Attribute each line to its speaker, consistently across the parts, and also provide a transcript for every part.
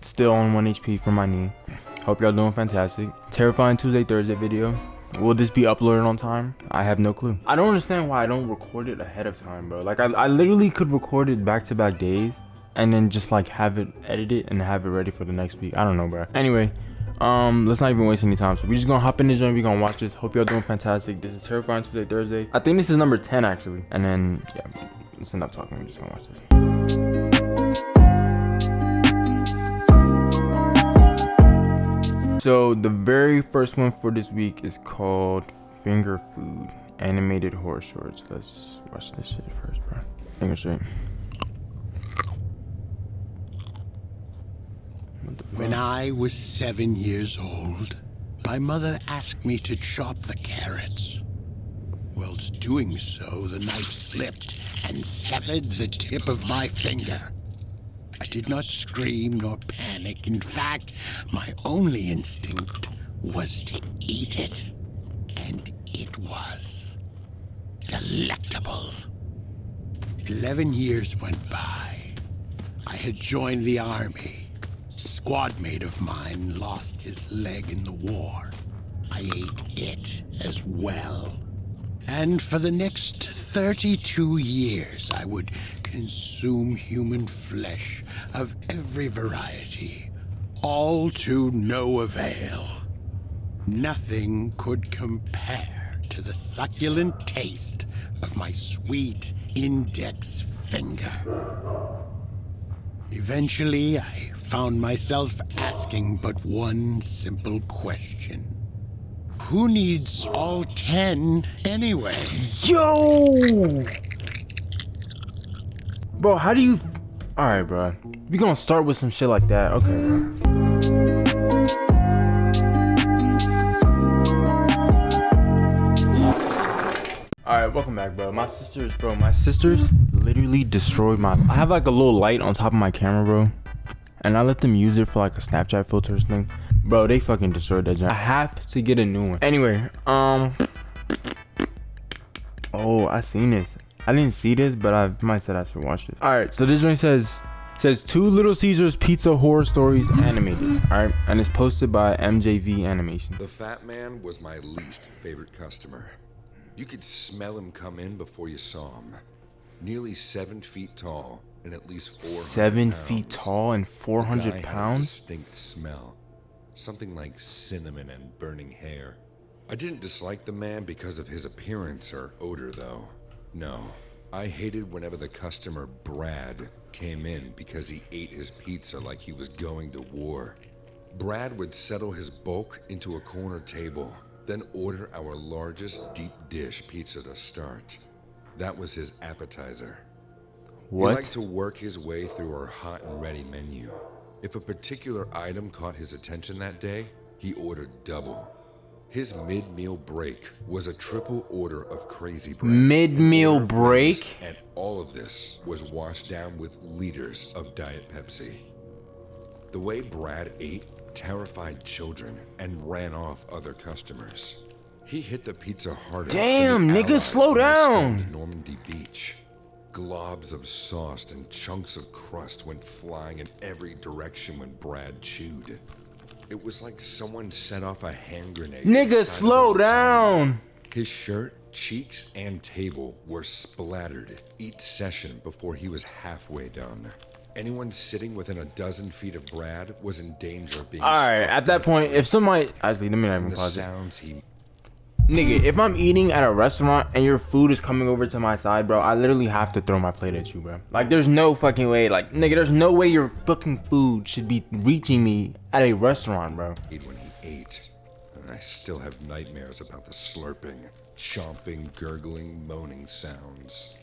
Speaker 1: Still on 1 HP for my knee. Hope y'all doing fantastic. Terrifying Tuesday, Thursday video. Will this be uploaded on time? I have no clue. I don't understand why I don't record it ahead of time, bro. Like I literally could record it back-to-back days and then just like have it edited and have it ready for the next week. I don't know, bro. Anyway, let's not even waste any time. So we just gonna hop in the joint. We gonna watch this. Hope y'all doing fantastic. This is Terrifying Tuesday, Thursday. I think this is number 10 actually. And then yeah, let's enough talking. We're just gonna watch this. So the very first one for this week is called Finger Food Animated Horror Shorts. Let's watch this shit first, bro. Finger straight.
Speaker 2: When I was 7 years old, my mother asked me to chop the carrots. Whilst doing so, the knife slipped and severed the tip of my finger. I did not scream nor panic. In fact, my only instinct was to eat it. And it was delectable. 11 years went by. I had joined the army. Squad mate of mine lost his leg in the war. I ate it as well. And for the next 32 years, I would consume human flesh of every variety, all to no avail. Nothing could compare to the succulent taste of my sweet index finger. Eventually, I found myself asking but one simple question. Who needs all 10 anyway?
Speaker 1: Yo! Bro, how do you... Alright, bro. We gonna start with some shit like that. Okay, bro. Alright, welcome back, bro. My sisters literally destroyed my... I have like a little light on top of my camera, bro. And I let them use it for like a Snapchat filter thing. Bro, they fucking destroyed that junk. I have to get a new one. Anyway, oh, I seen this. I didn't see this, but I might said I should watch this. All right, so this joint says Two Little Caesars Pizza Horror Stories Animated. All right, and it's posted by MJV Animation.
Speaker 3: The fat man was my least favorite customer. You could smell him come in before you saw him. Nearly 7 feet tall and at least 400
Speaker 1: 7
Speaker 3: pounds.
Speaker 1: feet tall and 400
Speaker 3: The guy had a
Speaker 1: pounds?
Speaker 3: distinct smell. Something like cinnamon and burning hair. I didn't dislike the man because of his appearance or odor, though. No, I hated whenever the customer, Brad, came in because he ate his pizza like he was going to war. Brad would settle his bulk into a corner table, then order our largest deep dish pizza to start. That was his appetizer.
Speaker 1: What?
Speaker 3: He liked to work his way through our hot and ready menu. If a particular item caught his attention that day, he ordered double. His mid-meal break was a triple order of crazy bread.
Speaker 1: Mid-meal break?
Speaker 3: And all of this was washed down with liters of Diet Pepsi. The way Brad ate terrified children and ran off other customers. He hit the pizza harder.
Speaker 1: Damn, nigga, slow down.
Speaker 3: Normandy Beach. Globs of sauce and chunks of crust went flying in every direction when Brad chewed. It was like someone set off a hand grenade.
Speaker 1: Nigga, slow down.
Speaker 3: His shirt, cheeks, and table were splattered each session before he was halfway done. Anyone sitting within a dozen feet of Brad was in danger of being
Speaker 1: Alright, at that point, if somebody... Actually, let me not even
Speaker 3: the
Speaker 1: pause it.
Speaker 3: sounds he
Speaker 1: Nigga, if I'm eating at a restaurant and your food is coming over to my side, bro, I literally have to throw my plate at you, bro. Like, there's no fucking way. Like, nigga, there's no way your fucking food should be reaching me at a restaurant, bro.
Speaker 3: when he ate. And I still have nightmares about the slurping, chomping, gurgling, moaning sounds.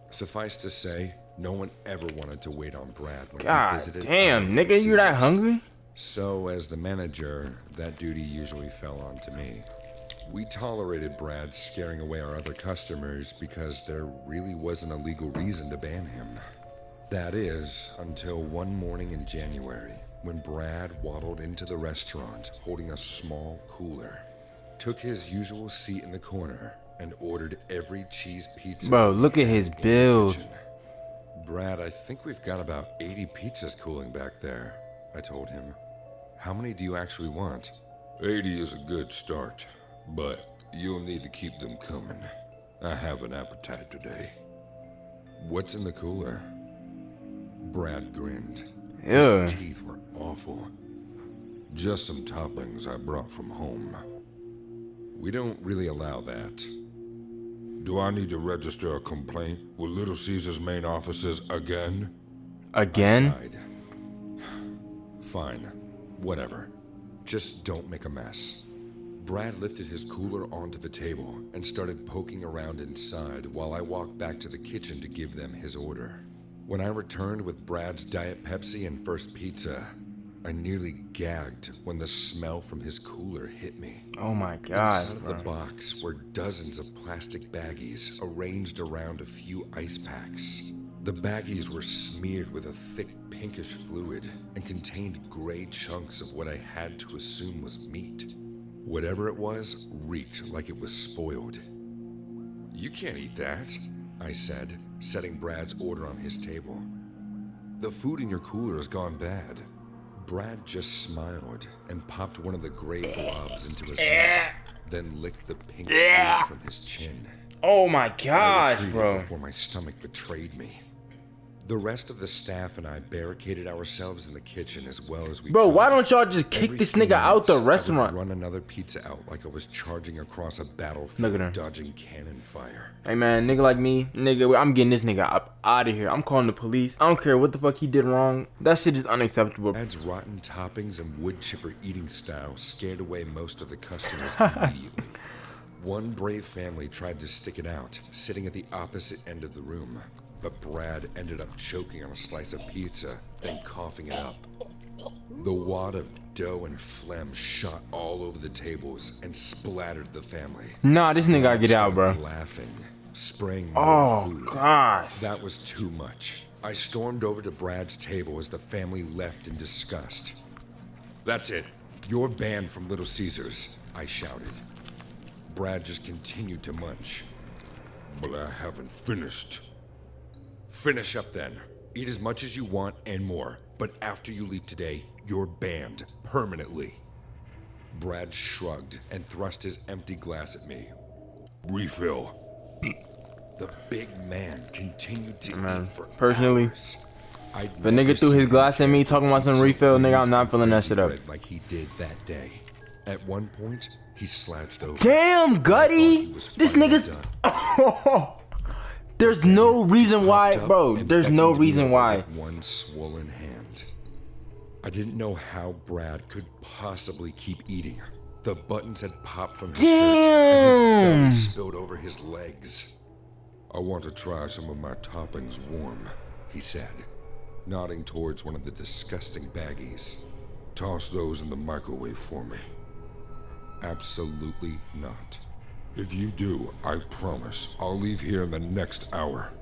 Speaker 3: Suffice to say, no one ever wanted to wait on Brad when he
Speaker 1: God
Speaker 3: visited.
Speaker 1: damn, nigga, you that hungry?
Speaker 3: So, as the manager, that duty usually fell onto me. We tolerated Brad scaring away our other customers because there really wasn't a legal reason to ban him. That is, until one morning in January, when Brad waddled into the restaurant holding a small cooler, took his usual seat in the corner, and ordered every cheese pizza.
Speaker 1: Bro, look at his build.
Speaker 3: Brad, I think we've got about 80 pizzas cooling back there. I told him. How many do you actually want? 80 is a good start, but you'll need to keep them coming. I have an appetite today. What's in the cooler? Brad grinned.
Speaker 1: Yeah.
Speaker 3: His teeth were awful. Just some toppings I brought from home. We don't really allow that. Do I need to register a complaint with Little Caesar's main offices again?
Speaker 1: Again?
Speaker 3: I sighed. Fine. Whatever. Just don't make a mess. Brad lifted his cooler onto the table and started poking around inside while I walked back to the kitchen to give them his order. When I returned with Brad's Diet Pepsi and first pizza, I nearly gagged when the smell from his cooler hit me.
Speaker 1: Oh my god,
Speaker 3: Inside of the box were dozens of plastic baggies arranged around a few ice packs. The baggies were smeared with a thick pinkish fluid and contained gray chunks of what I had to assume was meat. Whatever it was reeked like it was spoiled. You can't eat that, I said, setting Brad's order on his table. The food in your cooler has gone bad. Brad just smiled and popped one of the gray blobs into his mouth, then licked the pink fluid from his chin.
Speaker 1: Oh my
Speaker 3: I
Speaker 1: gosh,
Speaker 3: retreated
Speaker 1: bro.
Speaker 3: before my stomach betrayed me. The rest of the staff and I barricaded ourselves in the kitchen as well as we
Speaker 1: Bro,
Speaker 3: could.
Speaker 1: why don't y'all just kick
Speaker 3: Every
Speaker 1: this
Speaker 3: few
Speaker 1: nigga out the
Speaker 3: minutes, I
Speaker 1: restaurant?
Speaker 3: would run another pizza out like I was charging across a
Speaker 1: Look at
Speaker 3: battlefield,
Speaker 1: her.
Speaker 3: dodging cannon fire.
Speaker 1: Hey man, nigga like me, nigga, I'm getting this nigga up out of here. I'm calling the police. I don't care what the fuck he did wrong. That shit is unacceptable.
Speaker 3: Brad's rotten toppings and wood chipper eating style scared away most of the customers immediately. One brave family tried to stick it out, sitting at the opposite end of the room. But Brad ended up choking on a slice of pizza, then coughing it up. The wad of dough and phlegm shot all over the tables and splattered the family.
Speaker 1: Nah, this nigga gotta
Speaker 3: Brad
Speaker 1: get out, bro.
Speaker 3: started laughing, spraying more
Speaker 1: Oh
Speaker 3: food.
Speaker 1: gosh.
Speaker 3: That was too much. I stormed over to Brad's table as the family left in disgust. That's it. You're banned from Little Caesars, I shouted. Brad just continued to munch. But I haven't finished. Finish up then. Eat as much as you want and more. But after you leave today, you're banned permanently. Brad shrugged and thrust his empty glass at me. Refill. The big man continued to eat for
Speaker 1: personally,
Speaker 3: hours.
Speaker 1: if a nigga threw his glass at me talking about some refill, nigga, I'm not filling that shit up.
Speaker 3: Like he did that day. At one point, he slouched over.
Speaker 1: Damn, Gutty!
Speaker 3: he was
Speaker 1: This
Speaker 3: finally
Speaker 1: nigga's... There's no reason why,
Speaker 3: Popped up
Speaker 1: bro.
Speaker 3: and
Speaker 1: There's no
Speaker 3: beckoned me
Speaker 1: reason
Speaker 3: over
Speaker 1: why.
Speaker 3: with one swollen hand. I didn't know how Brad could possibly keep eating. The buttons had popped from his shirt and his belly spilled over his legs. I want to try some of my toppings warm, he said, nodding towards one of the disgusting baggies. Toss those in the microwave for me. Absolutely not. If you do, I promise I'll leave here in the next hour.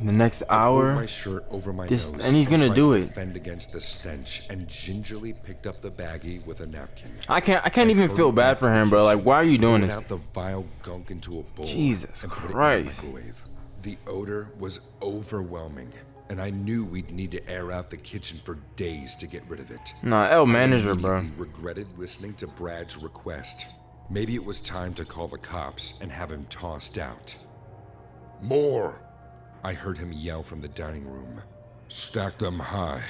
Speaker 1: The next
Speaker 3: I pulled my
Speaker 1: hour?
Speaker 3: shirt over my
Speaker 1: This-
Speaker 3: nose
Speaker 1: and he's gonna
Speaker 3: tried
Speaker 1: do
Speaker 3: to
Speaker 1: it.
Speaker 3: defend against the stench and gingerly picked up the baggie with a napkin.
Speaker 1: I can't even feel bad for him, bro. Like, why are you doing
Speaker 3: Poured
Speaker 1: this?
Speaker 3: out the vile gunk into a bowl
Speaker 1: Jesus
Speaker 3: and put
Speaker 1: Christ.
Speaker 3: it in the microwave. The odor was overwhelming, and I knew we'd need to air out the kitchen for days to get rid of it.
Speaker 1: Nah, L
Speaker 3: I
Speaker 1: manager, bro.
Speaker 3: immediately regretted listening to Brad's request. Maybe it was time to call the cops and have him tossed out. More! I heard him yell from the dining room. Stack them high.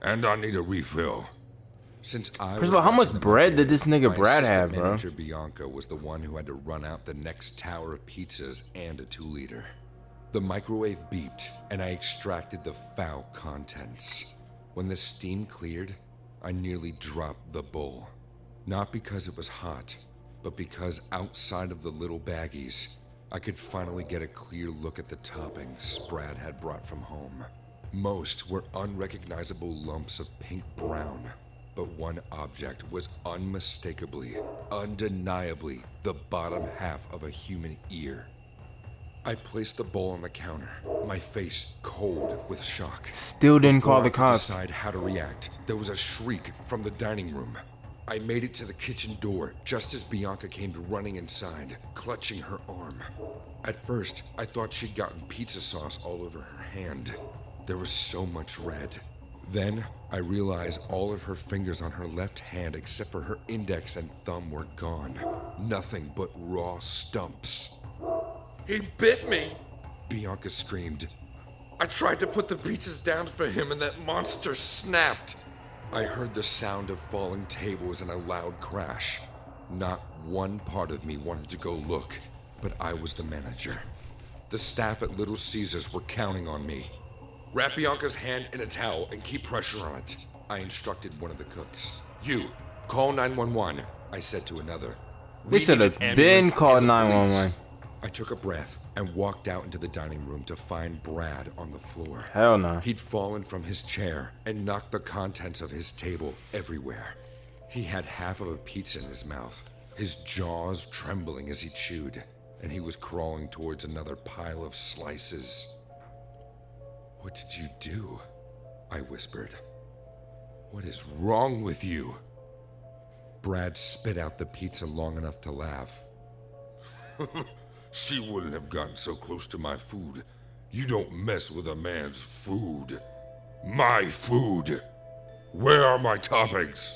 Speaker 3: And I need a refill. Since I
Speaker 1: First of all, how much
Speaker 3: was
Speaker 1: bread
Speaker 3: watching
Speaker 1: did this nigga
Speaker 3: my
Speaker 1: Brad
Speaker 3: assistant
Speaker 1: have, bro?
Speaker 3: Manager Bianca was the one who had to run out the next tower of pizzas and a 2-liter. The microwave beeped, and I extracted the foul contents. When the steam cleared, I nearly dropped the bowl. Not because it was hot, but because outside of the little baggies, I could finally get a clear look at the toppings Brad had brought from home. Most were unrecognizable lumps of pink brown, but one object was unmistakably, undeniably the bottom half of a human ear. I placed the bowl on the counter, my face cold with shock.
Speaker 1: Still didn't
Speaker 3: Before
Speaker 1: call
Speaker 3: I
Speaker 1: the
Speaker 3: could
Speaker 1: cops.
Speaker 3: decide how to react, there was a shriek from the dining room. I made it to the kitchen door just as Bianca came running inside, clutching her arm. At first, I thought she'd gotten pizza sauce all over her hand. There was so much red. Then I realized all of her fingers on her left hand except for her index and thumb were gone. Nothing but raw stumps.
Speaker 4: He bit me!
Speaker 3: Bianca screamed.
Speaker 4: I tried to put the pizzas down for him and that monster snapped.
Speaker 3: I heard the sound of falling tables and a loud crash. Not one part of me wanted to go look, but I was the manager. The staff at Little Caesars were counting on me. Wrap Bianca's hand in a towel and keep pressure on it, I instructed one of the cooks. You, call 911, I said to another.
Speaker 1: They should have been called 911.
Speaker 3: I took a breath and walked out into the dining room to find Brad on the floor.
Speaker 1: Hell no.
Speaker 3: He'd fallen from his chair and knocked the contents of his table everywhere. He had half of a pizza in his mouth, his jaws trembling as he chewed, and he was crawling towards another pile of slices. What did you do? I whispered. What is wrong with you? Brad spit out the pizza long enough to laugh.
Speaker 4: She wouldn't have gotten so close to my food. You don't mess with a man's food. My food! Where are my toppings?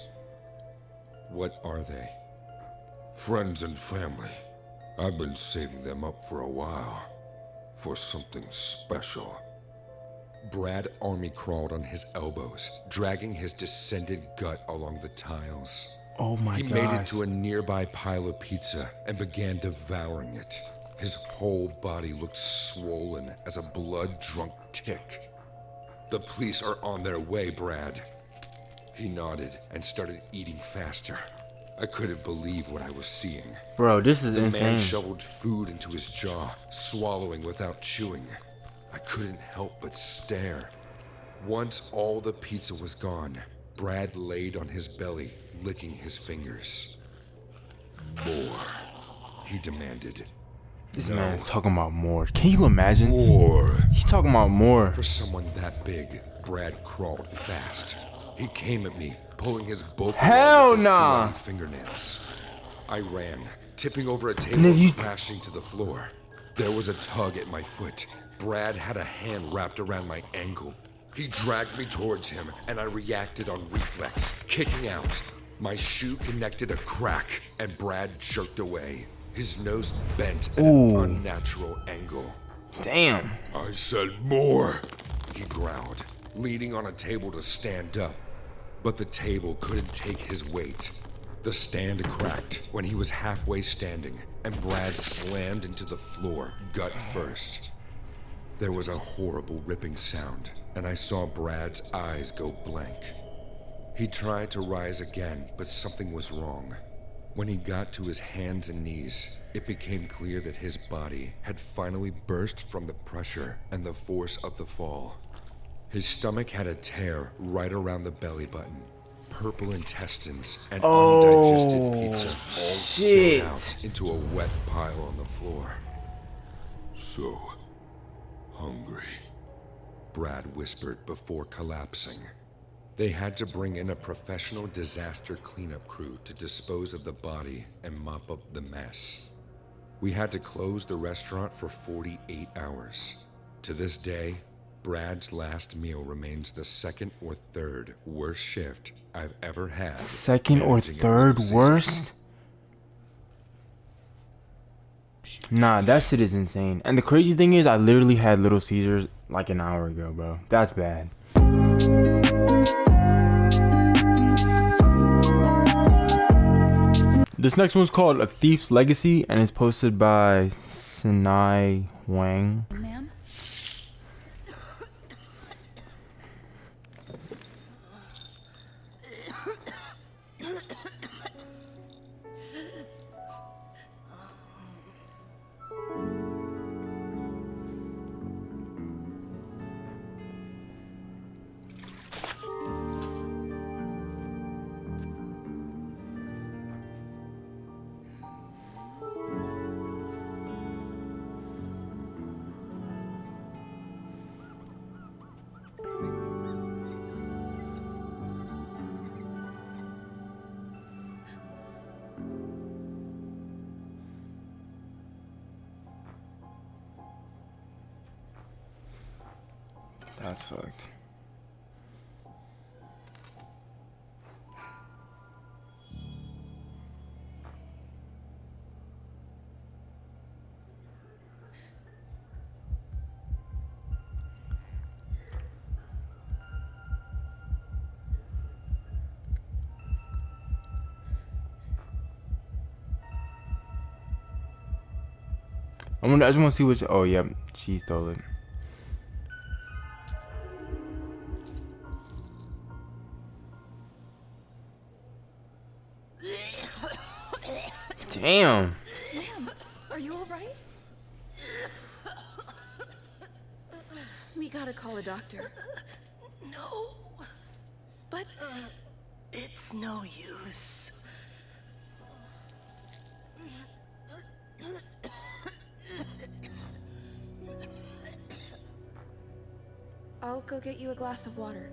Speaker 3: What are they?
Speaker 4: Friends and family. I've been saving them up for a while. For something special.
Speaker 3: Brad army crawled on his elbows, dragging his descended gut along the tiles.
Speaker 1: Oh my
Speaker 3: He
Speaker 1: gosh.
Speaker 3: made it to a nearby pile of pizza and began devouring it. His whole body looked swollen as a blood-drunk tick. The police are on their way, Brad. He nodded and started eating faster. I couldn't believe what I was seeing.
Speaker 1: Bro, this is
Speaker 3: The
Speaker 1: insane.
Speaker 3: man shoveled food into his jaw, swallowing without chewing. I couldn't help but stare. Once all the pizza was gone, Brad laid on his belly, licking his fingers.
Speaker 4: More.
Speaker 3: He demanded.
Speaker 1: This
Speaker 3: No.
Speaker 1: man is talking about more. Can you imagine?
Speaker 4: More.
Speaker 1: He's talking about more.
Speaker 3: For someone that big, Brad crawled fast. He came at me, pulling his bulk
Speaker 1: Hell
Speaker 3: with his
Speaker 1: nah.
Speaker 3: bloody fingernails. I ran, tipping over a table
Speaker 1: Nigga, you-
Speaker 3: and crashing to the floor. There was a tug at my foot. Brad had a hand wrapped around my ankle. He dragged me towards him, and I reacted on reflex, kicking out. My shoe connected a crack, and Brad jerked away. His nose bent at an
Speaker 1: Ooh.
Speaker 3: unnatural angle.
Speaker 1: Damn.
Speaker 4: I said more.
Speaker 3: He growled, leaning on a table to stand up. But the table couldn't take his weight. The stand cracked when he was halfway standing, and Brad slammed into the floor, gut first. There was a horrible ripping sound, and I saw Brad's eyes go blank. He tried to rise again, but something was wrong. When he got to his hands and knees, it became clear that his body had finally burst from the pressure and the force of the fall. His stomach had a tear right around the belly button. Purple intestines and undigested pizza all
Speaker 1: shit.
Speaker 3: spilled out into a wet pile on the floor.
Speaker 4: So hungry.
Speaker 3: Brad whispered before collapsing. They had to bring in a professional disaster cleanup crew to dispose of the body and mop up the mess. We had to close the restaurant for 48 hours. To this day, Brad's last meal remains the second or third worst shift I've ever had.
Speaker 1: Second or
Speaker 3: managing at
Speaker 1: third
Speaker 3: Little Caesars.
Speaker 1: worst? Nah, that shit is insane. And the crazy thing is, I literally had Little Caesars like an hour ago, bro. That's bad. This next one's called A Thief's Legacy and is posted by Sinai Wang.
Speaker 5: Ma'am?
Speaker 1: That's fucked. I just want to see which. Oh, yeah, she stole it. Damn.
Speaker 5: Ma'am, are you all right? We gotta call a doctor.
Speaker 6: No.
Speaker 5: But
Speaker 6: It's no use.
Speaker 5: I'll go get you a glass of water.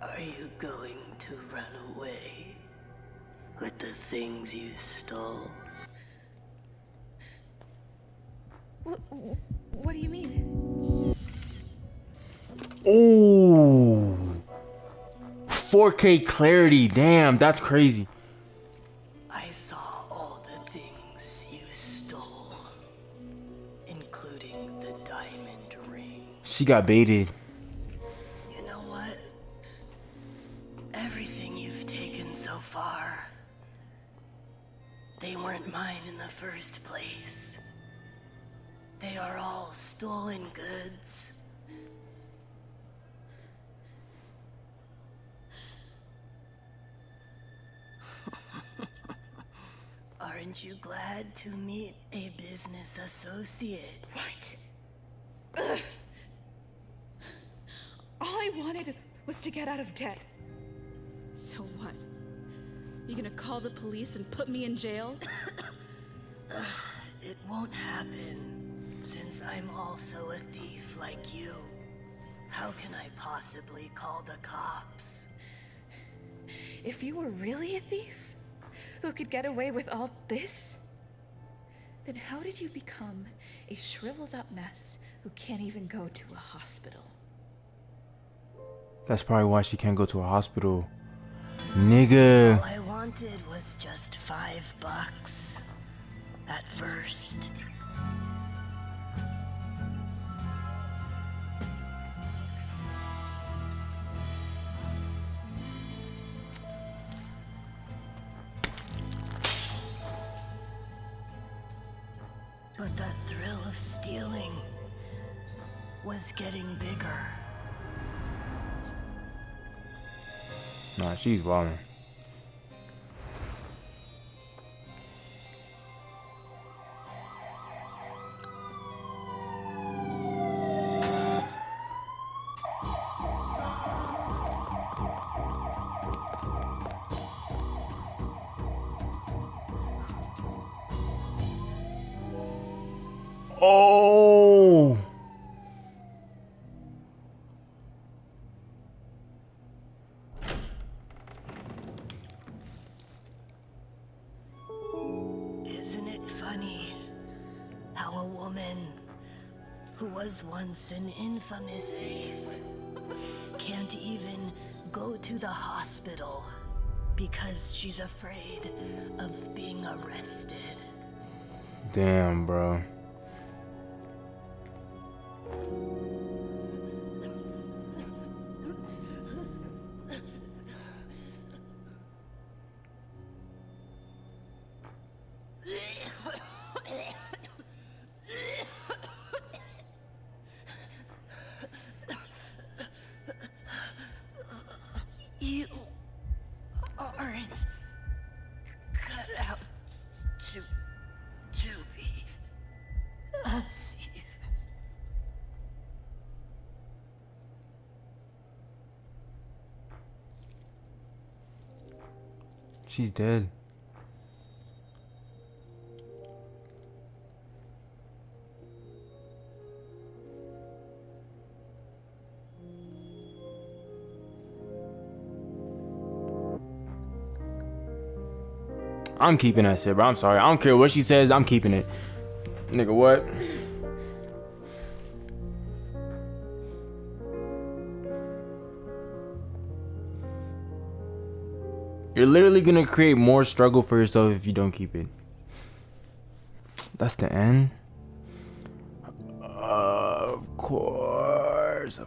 Speaker 6: Are you going to run away with the things you stole?
Speaker 5: What do you mean?
Speaker 1: Oh, 4K clarity. Damn, that's crazy.
Speaker 6: I saw all the things you stole, including the diamond ring.
Speaker 1: She got baited.
Speaker 6: You know what? Everything you've taken so far, they weren't mine in the first place. They are all stolen goods. Aren't you glad to meet a business associate?
Speaker 5: What? Ugh. All I wanted was to get out of debt. So what? You gonna call the police and put me in jail?
Speaker 6: It won't happen, since I'm also a thief like you. How can I possibly call the cops?
Speaker 5: If you were really a thief, who could get away with all this, then how did you become a shriveled up mess who can't even go to a hospital?
Speaker 1: That's probably why she can't go to a hospital. Nigga.
Speaker 6: All I wanted was just $5 at first. But that thrill of stealing was getting bigger.
Speaker 1: Nah, she's wildin'. Oh.
Speaker 6: Isn't it funny how a woman who was once an infamous thief can't even go to the hospital because she's afraid of being arrested?
Speaker 1: Damn, bro.
Speaker 6: You aren't cut out to be a thief.
Speaker 1: She's dead. I'm keeping that shit, bro. I'm sorry. I don't care what she says. I'm keeping it. Nigga, what? You're literally gonna create more struggle for yourself if you don't keep it. That's the end. Of course.
Speaker 7: I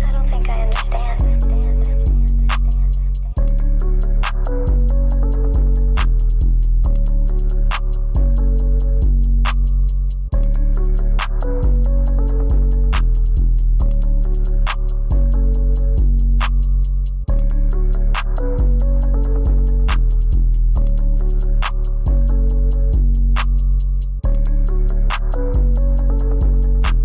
Speaker 7: don't think I understand.